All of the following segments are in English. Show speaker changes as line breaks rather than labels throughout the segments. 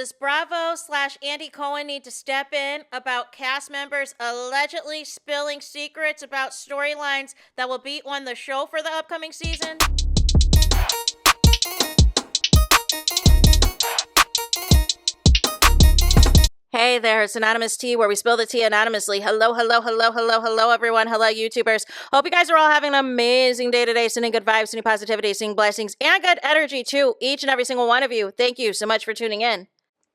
Does Bravo/Andy Cohen need to step in about cast members allegedly spilling secrets about storylines that will be on the show for the upcoming season? Hey there, it's Anonymous Tea, where we spill the tea anonymously. Hello, hello, hello, hello, hello, everyone. Hello, YouTubers. Hope you guys are all having an amazing day today, sending good vibes, sending positivity, sending blessings, and good energy to each and every single one of you. Thank you so much for tuning in.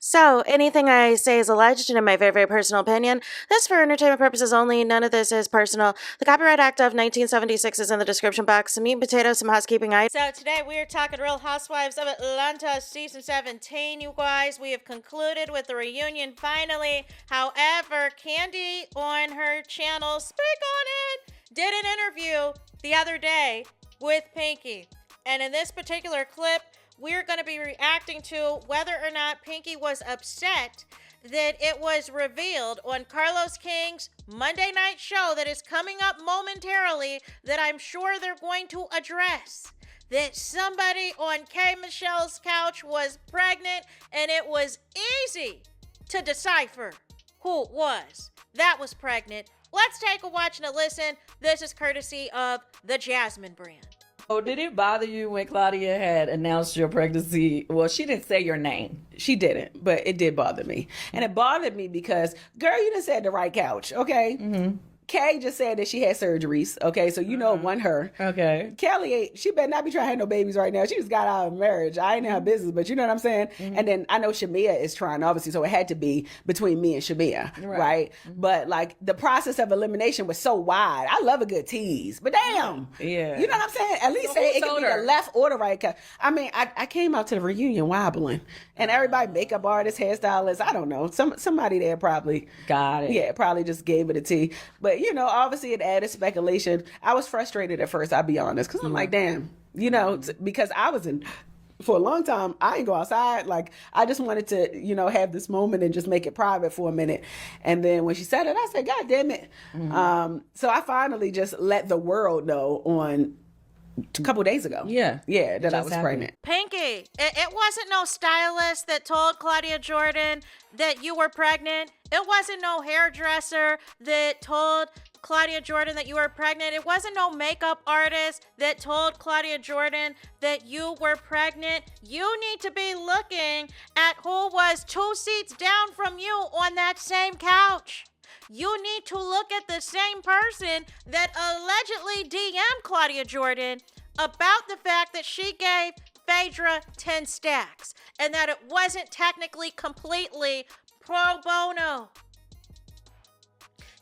So, anything I say is alleged and in my very, very personal opinion. This is for entertainment purposes only. None of this is personal. The Copyright Act of 1976 is in the description box. Some meat and potatoes, some housekeeping items. So, today we are talking Real Housewives of Atlanta Season 17, you guys. We have concluded with the reunion finally. However, Candy on her channel, Speak On It, did an interview the other day with Pinky. And in this particular clip, we're going to be reacting to whether or not Pinky was upset that it was revealed on Carlos King's Monday night show that is coming up momentarily, that I'm sure they're going to address, that somebody on K. Michelle's couch was pregnant, and it was easy to decipher who it was that was pregnant. Let's take a watch and a listen. This is courtesy of the Jasmine brand.
Oh, did it bother you when Claudia had announced your pregnancy? Well, she didn't say your name. She didn't, but it did bother me. And it bothered me because, girl, you done said the right couch, okay? Mm-hmm. Kay just said that she had surgeries, okay? So you know it wasn't her. Okay. Kelly, she better not be trying to have no babies right now. She just got out of marriage. I ain't in her business, but you know what I'm saying? Mm-hmm. And then I know Shamia is trying, obviously, so it had to be between me and Shamia, right? Mm-hmm. But like the process of elimination was so wide. I love a good tease, but damn. Yeah. You know what I'm saying? At least say it could be the left or the right. I mean, I came out to the reunion wobbling, and everybody, makeup artist, hairstylist, I don't know, somebody there probably got it. Yeah, probably just gave it a tea. But you know, obviously it added speculation. I was frustrated at first, I'll be honest, because I'm like, damn, you know, because I was in, for a long time, I didn't go outside. Like, I just wanted to, you know, have this moment and just make it private for a minute. And then when she said it, I said, God damn it. Mm-hmm. So I finally just let the world know on a couple days ago. Yeah, that I was pregnant.
Pinky, it wasn't no stylist that told Claudia Jordan that you were pregnant. It wasn't no hairdresser that told Claudia Jordan that you were pregnant. It wasn't no makeup artist that told Claudia Jordan that you were pregnant. You need to be looking at who was 2 seats down from you on that same couch. You need to look at the same person that allegedly DM'd Claudia Jordan about the fact that she gave Phaedra 10 stacks and that it wasn't technically completely pro bono.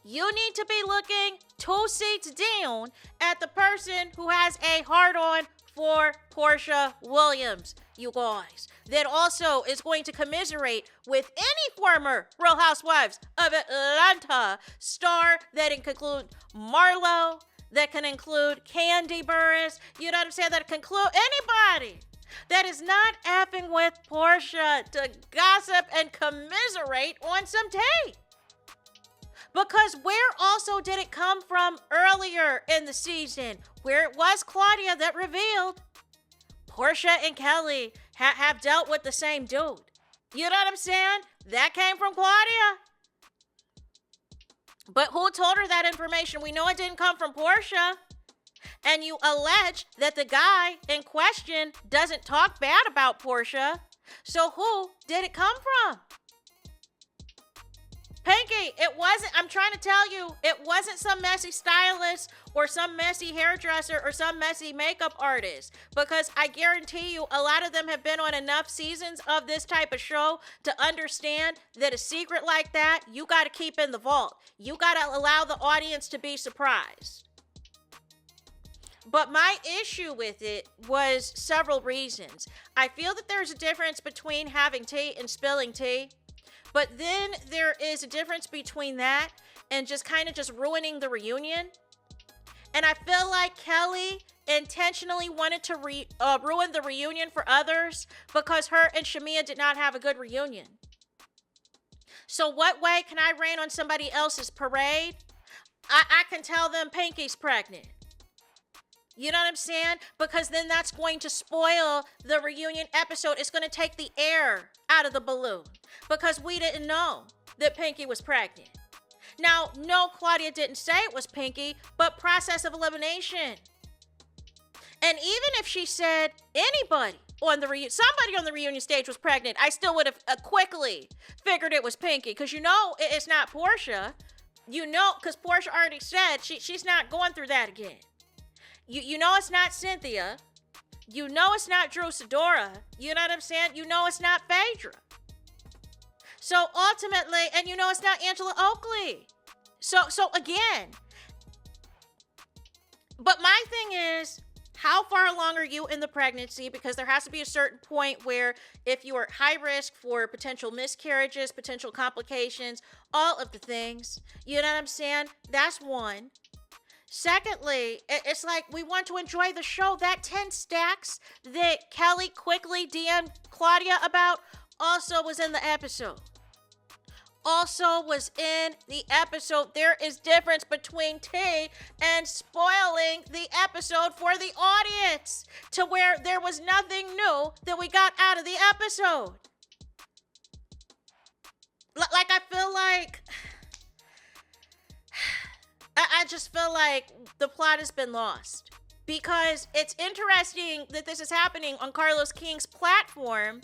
You need to be looking 2 seats down at the person who has a hard-on for Portia Williams, you guys, that also is going to commiserate with any former Real Housewives of Atlanta star that can include Marlo, that can include Candy Burris, you know what I'm saying, that can include anybody that is not effing with Portia to gossip and commiserate on some tea. Because where also did it come from earlier in the season, where it was Claudia that revealed Portia and Kelly have dealt with the same dude. You know what I'm saying? That came from Claudia. But who told her that information? We know it didn't come from Portia. And you allege that the guy in question doesn't talk bad about Portia. So who did it come from? Pinky, it wasn't, I'm trying to tell you, it wasn't some messy stylist or some messy hairdresser or some messy makeup artist. Because I guarantee you, a lot of them have been on enough seasons of this type of show to understand that a secret like that, you got to keep in the vault. You got to allow the audience to be surprised. But my issue with it was several reasons. I feel that there's a difference between having tea and spilling tea. But then there is a difference between that and just kind of just ruining the reunion. And I feel like Kelly intentionally wanted to ruin the reunion for others because her and Shamia did not have a good reunion. So what way can I rain on somebody else's parade? I can tell them Pinky's pregnant. You know what I'm saying? Because then that's going to spoil the reunion episode. It's going to take the air out of the balloon because we didn't know that Pinky was pregnant. Now, no, Claudia didn't say it was Pinky, but process of elimination. And even if she said anybody on the somebody on the reunion stage was pregnant, I still would have quickly figured it was Pinky because you know it's not Portia. You know, because Portia already said she's not going through that again. You know it's not Cynthia. You know it's not Drew Sidora. You know what I'm saying? You know it's not Phaedra. So ultimately, and you know it's not Angela Oakley. So again, but my thing is, how far along are you in the pregnancy? Because there has to be a certain point where if you are high risk for potential miscarriages, potential complications, all of the things, you know what I'm saying? That's one. Secondly, it's like we want to enjoy the show. That 10 stacks that Kelly quickly DM'd Claudia about also was in the episode. There is difference between tea and spoiling the episode for the audience to where there was nothing new that we got out of the episode. Like, I feel like... I just feel like the plot has been lost. Because it's interesting that this is happening on Carlos King's platform.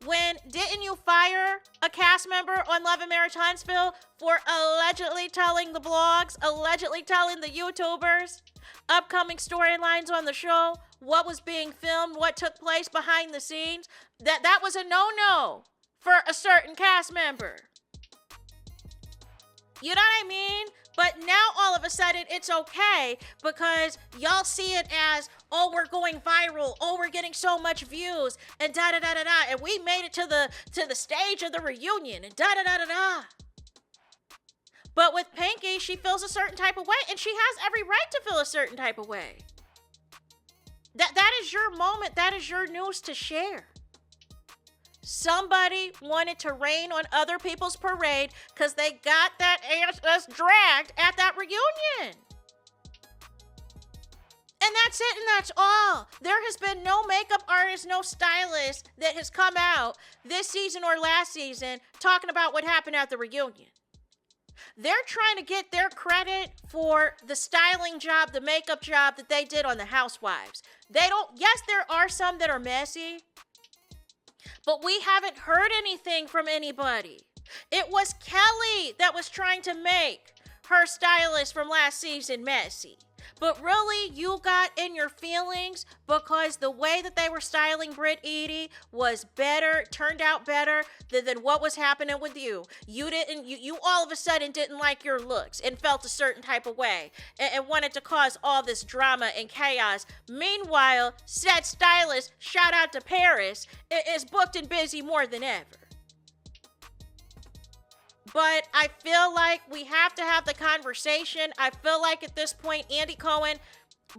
When didn't you fire a cast member on Love and Marriage Huntsville for allegedly telling the blogs, allegedly telling the YouTubers, upcoming storylines on the show, what was being filmed, what took place behind the scenes? That was a no-no for a certain cast member. You know what I mean? But now all of a sudden it's okay because y'all see it as, oh, we're going viral. Oh, we're getting so much views and da-da-da-da-da. And we made it to the stage of the reunion and da-da-da-da-da. But with Pinky, she feels a certain type of way and she has every right to feel a certain type of way. That is your moment. That is your news to share. Somebody wanted to rain on other people's parade because they got that ass dragged at that reunion. And that's it, and that's all. There has been no makeup artist, no stylist that has come out this season or last season talking about what happened at the reunion. They're trying to get their credit for the styling job, the makeup job that they did on the Housewives. Yes, there are some that are messy. But we haven't heard anything from anybody. It was Kelly that was trying to make her stylist from last season messy. But really, you got in your feelings because the way that they were styling Britt Eady was better, turned out better than what was happening with you. You all of a sudden didn't like your looks and felt a certain type of way and wanted to cause all this drama and chaos. Meanwhile, said stylist, shout out to Paris, is booked and busy more than ever. But I feel like we have to have the conversation. I feel like at this point, Andy Cohen,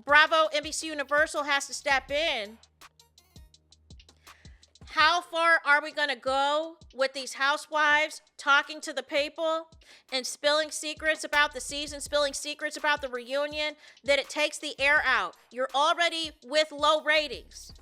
Bravo, NBC Universal has to step in. How far are we going to go with these housewives talking to the people and spilling secrets about the season, spilling secrets about the reunion, that it takes the air out? You're already with low ratings.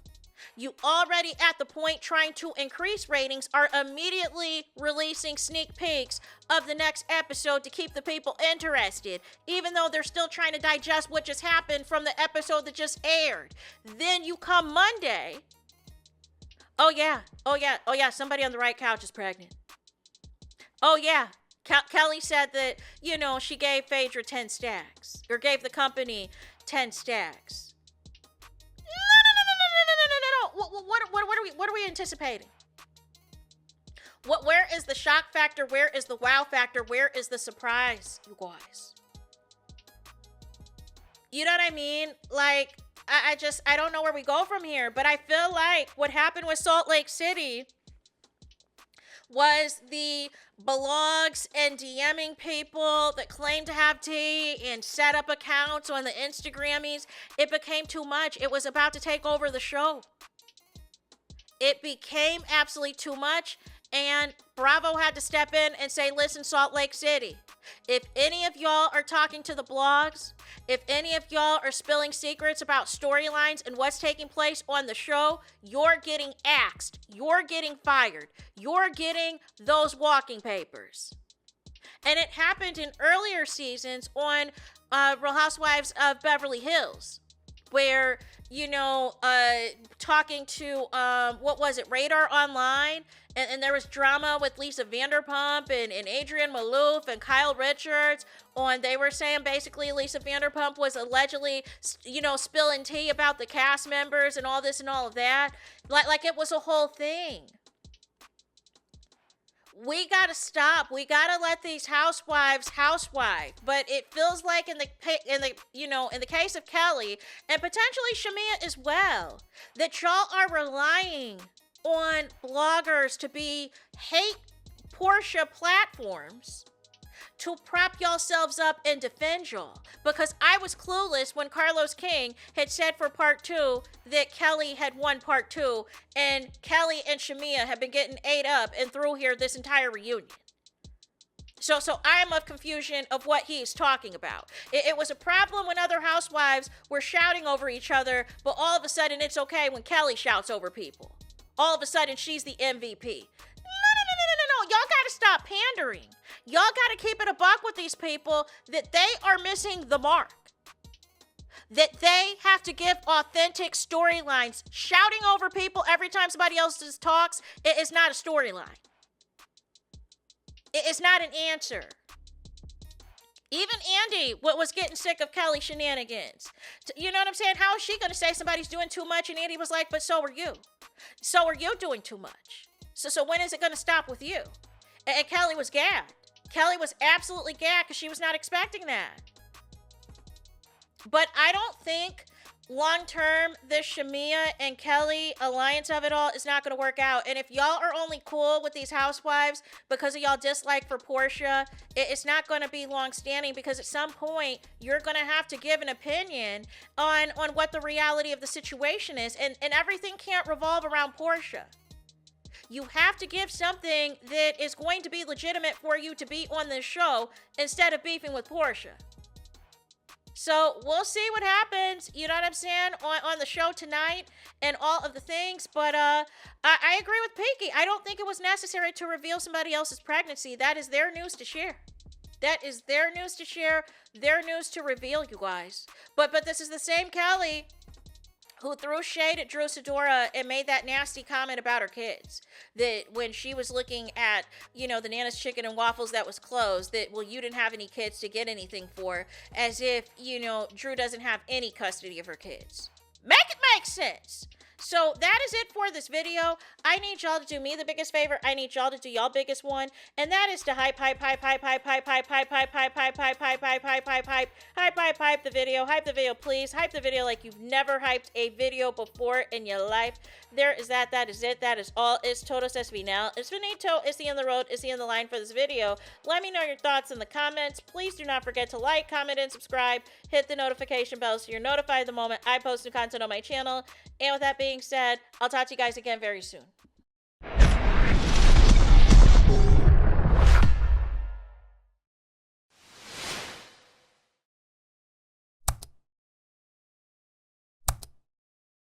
You already at the point trying to increase ratings are immediately releasing sneak peeks of the next episode to keep the people interested, even though they're still trying to digest what just happened from the episode that just aired. Then you come Monday. Oh yeah, somebody on the right couch is pregnant. Oh yeah, Kelly said that, she gave Phaedra 10 stacks, or gave the company 10 stacks. What are we anticipating? Where is the shock factor? Where is the wow factor? Where is the surprise, you guys? You know what I mean? Like, I don't know where we go from here, but I feel like what happened with Salt Lake City was the blogs and DMing people that claim to have tea and set up accounts on the Instagrammies. It became too much. It was about to take over the show. It became absolutely too much, and Bravo had to step in and say, listen, Salt Lake City, If any of y'all are talking to the blogs, if any of y'all are spilling secrets about storylines and what's taking place on the show, you're getting axed. You're getting fired. You're getting those walking papers. And it happened in earlier seasons on Real Housewives of Beverly Hills, where, talking to, what was it, Radar Online, and there was drama with Lisa Vanderpump and Adrienne Maloof and Kyle Richards they were saying basically Lisa Vanderpump was allegedly, spilling tea about the cast members and all this and all of that. Like it was a whole thing. We gotta stop. We gotta let these housewives housewife. But it feels like in the case of Kelly and potentially Shamia as well, that y'all are relying on bloggers to be hate Portia platforms to prop yourselves up and defend y'all. Because I was clueless when Carlos King had said for part 2 that Kelly had won part 2, and Kelly and Shamia have been getting ate up and through here this entire reunion. So I am of confusion of what he's talking about. It was a problem when other housewives were shouting over each other, but all of a sudden it's okay when Kelly shouts over people. All of a sudden she's the MVP. No. Y'all gotta stop pandering. Y'all gotta keep it a buck with these people that they are missing the mark. That they have to give authentic storylines. Shouting over people every time somebody else talks, it is not a storyline. It is not an answer. Even Andy was getting sick of Kelly shenanigans. You know what I'm saying? How is she going to say somebody's doing too much? And Andy was like, but so are you. So are you doing too much? So when is it going to stop with you? And Kelly was gagged. Kelly was absolutely gagged because she was not expecting that. But I don't think long-term this Shamia and Kelly alliance of it all is not going to work out. And if y'all are only cool with these housewives because of y'all dislike for Portia, it's not going to be long-standing, because at some point you're going to have to give an opinion on what the reality of the situation is. And everything can't revolve around Portia. You have to give something that is going to be legitimate for you to be on this show instead of beefing with Portia. So we'll see what happens, you know what I'm saying, on the show tonight and all of the things. But I agree with Pinky. I don't think it was necessary to reveal somebody else's pregnancy. That is their news to share. That is their news to share, their news to reveal, you guys. But this is the same Kelly who threw shade at Drew Sidora and made that nasty comment about her kids. That when she was looking at, the Nana's Chicken and Waffles that was closed, that, well, you didn't have any kids to get anything for, as if, Drew doesn't have any custody of her kids. Make it make sense. So that is it for this video. I need y'all to do me the biggest favor. I need y'all to do y'all biggest one, and that is to hype the video. Hype the video, please. Hype the video like you've never hyped a video before in your life. There is that. That is it. That is all. It's Todos es final. It's finito. It's the end of the road. It's the end of the line for this video. Let me know your thoughts in the comments. Please do not forget to like, comment, and subscribe. Hit the notification bell so you're notified the moment I post new content on my channel. And with that being said, I'll talk to you guys again very soon.